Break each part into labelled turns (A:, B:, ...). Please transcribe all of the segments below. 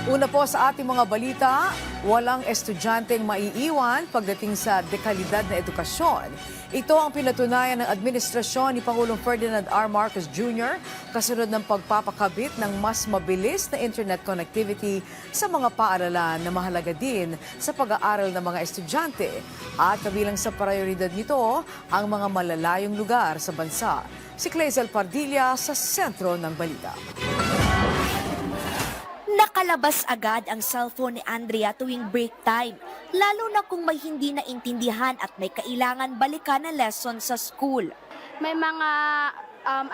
A: Una po sa ating mga balita, walang estudyanteng maiiwan pagdating sa dekalidad na edukasyon. Ito ang pinatunayan ng administrasyon ni Pangulong Ferdinand R. Marcos Jr. kasunod ng pagpapakabit ng mas mabilis na internet connectivity sa mga paaralan na mahalaga din sa pag-aaral ng mga estudyante. At kabilang sa prioridad nito ang mga malalayong lugar sa bansa. Si Clazel Pardilla sa sentro ng balita.
B: Nakalabas agad ang cellphone ni Andrea tuwing break time, lalo na kung may hindi naintindihan at may kailangan balikan na lesson sa school.
C: May mga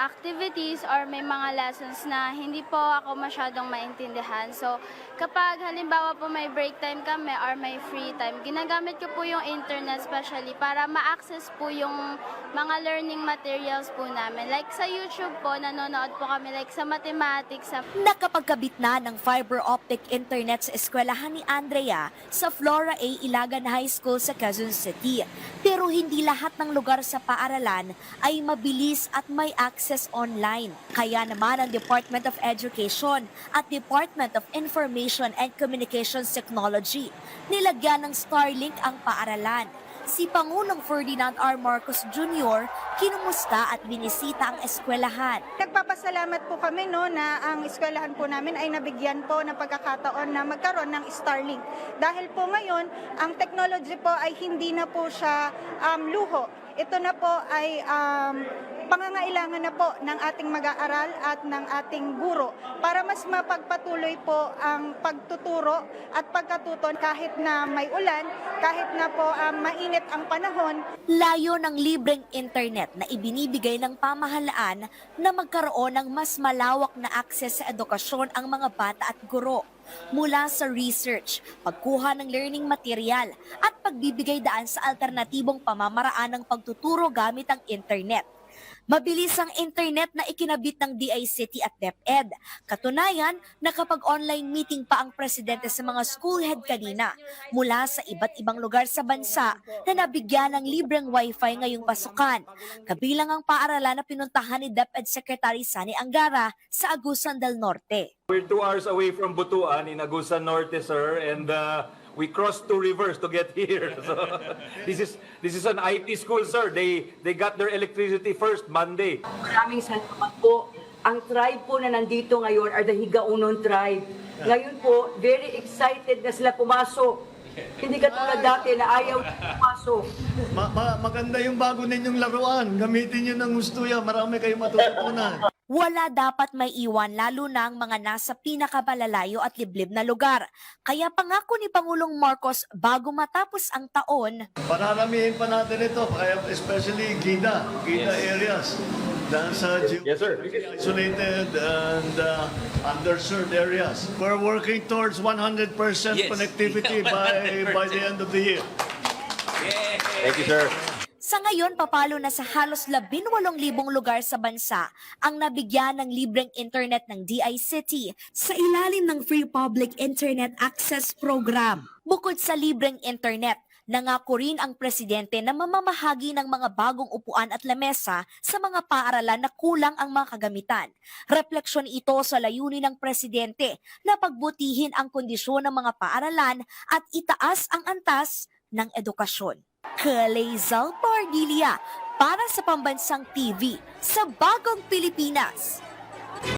C: activities or may mga lessons na hindi po ako masyadong maintindihan. So, kapag halimbawa po may break time kami or may free time, ginagamit ko po yung internet especially para ma-access po yung mga learning materials po namin. Like sa YouTube po, nanonood po kami like sa mathematics.
B: Nakapagkabit na ng fiber optic internet sa eskwelahan ni Andrea sa Flora A. Ilagan High School sa Quezon City. Pero hindi lahat ng lugar sa paaralan ay mabilis at may access online. Kaya naman ang Department of Education at Department of Information and Communications Technology nilagyan ng Starlink ang paaralan. Si Pangulong Ferdinand R. Marcos Jr. kinumusta at binisita ang eskwelahan.
D: Nagpapasalamat po kami na ang eskwelahan po namin ay nabigyan po ng pagkakataon na magkaroon ng Starlink. Dahil po ngayon, ang technology po ay hindi na po siya luho. Ito na po ay pangangailangan na po ng ating mag-aaral at ng ating guro para mas mapagpatuloy po ang pagtuturo at pagkatuto kahit na may ulan, kahit na po mainit ang panahon.
B: Layo ng libreng internet na ibinibigay ng pamahalaan na magkaroon ng mas malawak na akses sa edukasyon ang mga bata at guro. Mula sa research, pagkuha ng learning material at pagbibigay daan sa alternatibong pamamaraan ng pagtuturo gamit ang internet. Mabilis ang internet na ikinabit ng DICT at DepEd. Katunayan, nakapag-online meeting pa ang presidente sa mga school head kanina mula sa iba't ibang lugar sa bansa na nabigyan ng libreng wifi ngayong pasukan. Kabilang ang paaralan na pinuntahan ni DepEd Secretary Sani Angara sa Agusan del Norte.
E: We're 2 hours away from Butuan in Agusan Norte, sir, and we crossed 2 rivers to get here. So this is an IT school, sir. They got their electricity first Monday.
F: Maraming salamat po. Ang tribe po na nandito ngayon are the Higaunon tribe. Ngayon po, very excited na sila pumasok. Hindi katulad dati na ayaw pumasok.
G: Maganda yung bago ninyong laruan. Gamitin nyo ng gusto yan. Marami kayong matututunan.
B: Wala dapat may iwan lalo na ang mga nasa pinakabalalayo at liblib na lugar. Kaya pangako ni Pangulong Marcos bago matapos ang taon,
G: Pararamihin pa natin ito, especially GIDA areas. Dahil sa
E: Yes, sir.
G: isolated and underserved areas. We're working towards 100% connectivity by the end of the year.
E: Thank you, sir.
B: sa ngayon papalo na sa halos 18,000 lugar sa bansa ang nabigyan ng libreng internet ng DICT sa ilalim ng Free Public Internet Access Program. Bukod sa libreng internet, nangako rin ang presidente na mamamahagi ng mga bagong upuan at lamesa sa mga paaralan na kulang ang mga kagamitan. Refleksyon ito sa layunin ng presidente na pagbutihin ang kondisyon ng mga paaralan at itaas ang antas ng edukasyon. Clazel Pardilla para sa Pambansang TV sa Bagong Pilipinas.